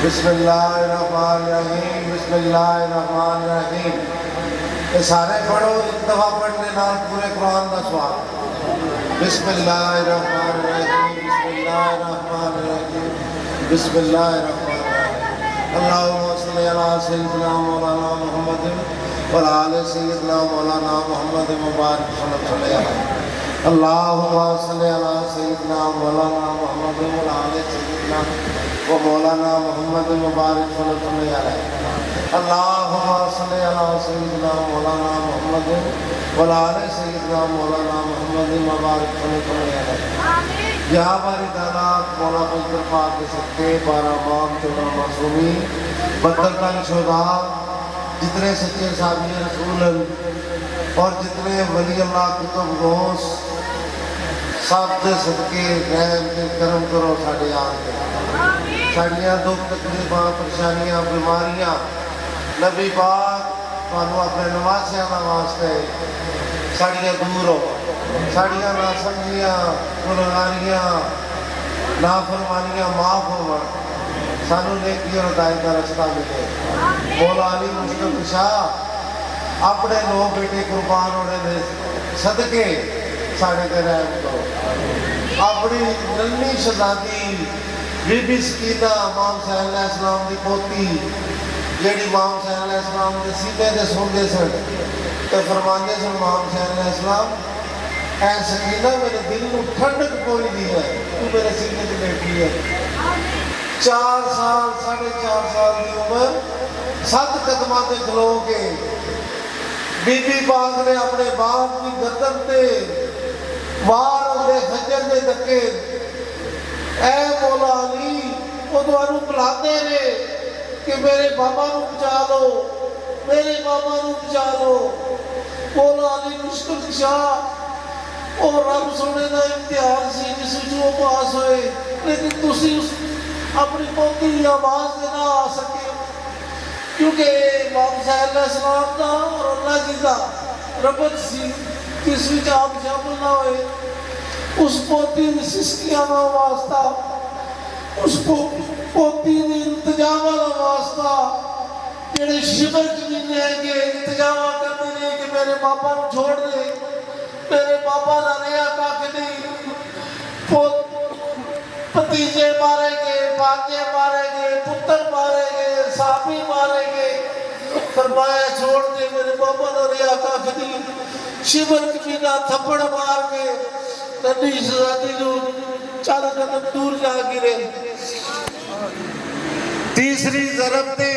بسم اللہ الرحمن الرحیم بسم اللہ الرحمن الرحیم یہ سارے پڑھو ایک دفعہ پڑھنے نال پورے قرآن کا سوال بسم اللہ الرحمن الرحیم بسم اللہ الرحمن الرحیم بسم اللہ الرحمن الرحیم اللہم صلی علی سیدنا مولانا محمد وعلی آل سیدنا مولانا محمد مبارک صلی اللہ علیہ وسلم اللهم صل على سيدنا مولانا محمد وعلى آل سيدنا ومولانا محمد مبارك وسلم عليه. اللهم صل على سيدنا مولانا محمد وعلى آل سيدنا مولانا محمد مبارك وسلم عليه. یا باری تعالیٰ مولا مجدر پاک کے صدقے 12 امام 14 معصومین 72 تن شہداء جتنے سچے صحابی رسول اور جتنے ولی اللہ کتب غوث سب دے صدقے رحم کے کرم کرو ساڑھے آن کے ساڑھیاں دکھ تکلیفاں پریشانیاں بیماریاں نبی پاک مانو اپنے نواسیاں کا واسطے ساڑھیاں دور ہو ساڑھیاں نہ سمجھیاں گناہگاریاں نافرمانیاں معاف ہو سانو نیکی اور ہدایت کا رستہ ملے. مولا علی مشکل شاہ اپنے 9 بیٹے قربان ہونے دے صدقے ساڑھے تے رحم کرو. اپنی ننی شہزادی بی بی سکینہ امام حسین علیہ السلام دی پوتی جیڑی امام حسین علیہ السلام دے سینے دے سوندے سن تے فرماندے سن امام حسین علیہ السلام اے سکینہ میرے دل کو ٹھنڈک کوئی نہیں ہے تو میرے سینے تے بیٹھی ہے. 4 سال 4.5 سال کی عمر 7 قدماں تے کھلو کے بی بی پاک نے اپنے باپ کی گردن تے وار دے خنجر دے دکے اے مولا علی وہ تمہاروں بلاتے رہے کہ میرے بابا نو بچا لو میرے بابا نو بچا لو. مولا علی مشکل شاہ اور رب سونے دا امتحان سی جس جو پاس ہوئے لیکن تسی اپنی پوتی کی آواز دے نہ آ سکے کیونکہ امام حسین علیہ السلام دا اور اللہ جی دا ربط سی کس وچ آپ شامل نہ ہوئے. اس پوتی دی سسکیاں دا واسطہ اس پوتی دی التجاواں دا واسطہ جڑے شبر کمینے ہیں کہ التجاواں کرتے رہے کہ میرے باپا نو چھوڑ دے میرے باپا نہ رہا کاک نہیں پتیجے مارے گے باجے مارے گے پتر مارے گے صحابی مارے گے فرمایا چھوڑ دے میرے باپا نہ رہا کاک نہیں. شبر کمینہ تھپڑ مار کے ننی شہزادی نو 4 قدم دور جا گرے. تیسری ضرب تے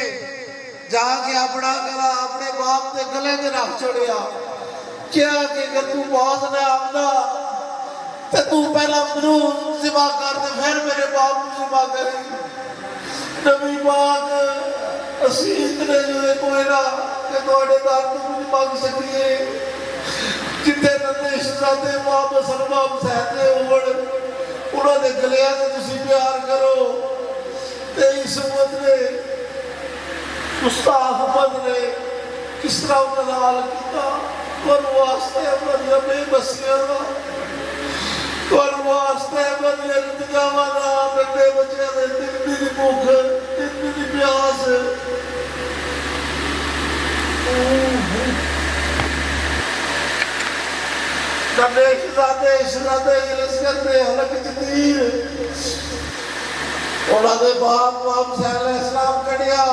جا کے اپنا گلا اپنے باپ دے گلے دے رکھ چھوڑیا کیا کہ اگر تو باز نہ آمنا تو تو پہلا منو ذبح کر دے پھر میرے باپ کو ذبح کرے. نبی پاک اسی اتنے جو ہے کوئی نہ کہ توڑے دار تو مجھے مانگ سکیے جتے نندے شہزادے امام سلمہ حسین دے اوڑ انہوں نے گلیاں نے تسی پیار کرو. تے اس امت نے مصطفیٰ احمد نے کس طرح انہوں نے حال کیتا کون واسطے اپنی بے بسیاں دا کون واسطے اپنی انتجاواں دا نندے بچے دے دن دی بھوک دن دی پیاس. نبی شہزادے جلس کرتے حلق جدیر انہاں دے باپ امام حسین علیہ السلام کڑیا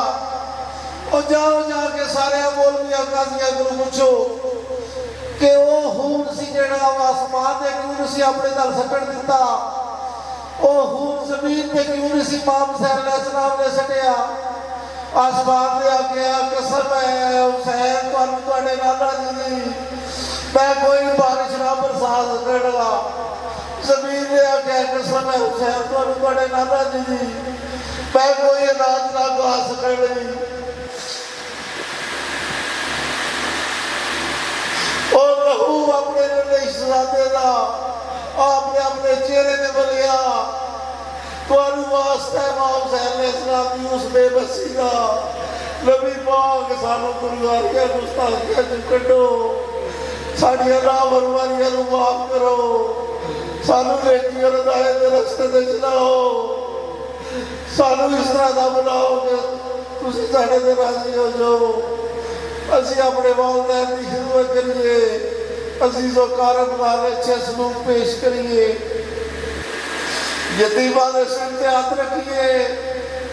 اور جاؤ جا کے سارے مولویاں قاضیاں کو پوچھو کہ وہ خون سی جڑا آسمان دے کیوں نہیں سی اپنے نال سٹن دیتا وہ خون زمین پہ کیوں نہیں سی امام حسین علیہ السلام نے سٹیا. آسمان دے آ گیا قسم ہے حسین تواڈے نانا جی دی میں کوئی بارش نہ برسات کرنا. زمین دے آ گیا قسم ہے حسین تواڈے نانا جی دی میں کوئی اناج نہ گا سکڑی. اور لہو اپنے ننھے شہزادے دا آپ نے اپنے چہرے میں بلیا تواڈے واسطے امام حسین علیہ السلام دی اس بے بسی دا نبی پاک سانو گناہگاریاں گستاخیاں چوں کڈو ساڈیاں نافرمانیاں نوں معاف کرو سانو نیکی اور ہدایت دے رستے تے چلاؤ سانو اس طرح دا بناؤ کہ تسی ساڈے تے راضی ہو جاؤ. اسی اپنے والدین کی خدمت کریے عزیز و کارم والے اچھے سلوک پیش کریے یتیماں دے سر تے ہاتھ رکھیے.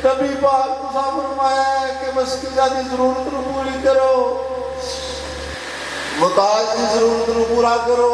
نبی پاک کو فرمایا ہے کہ مسکیناں دی ضرورت نو پوری کرو محتاج کی ضرورت نو پورا کرو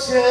6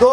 2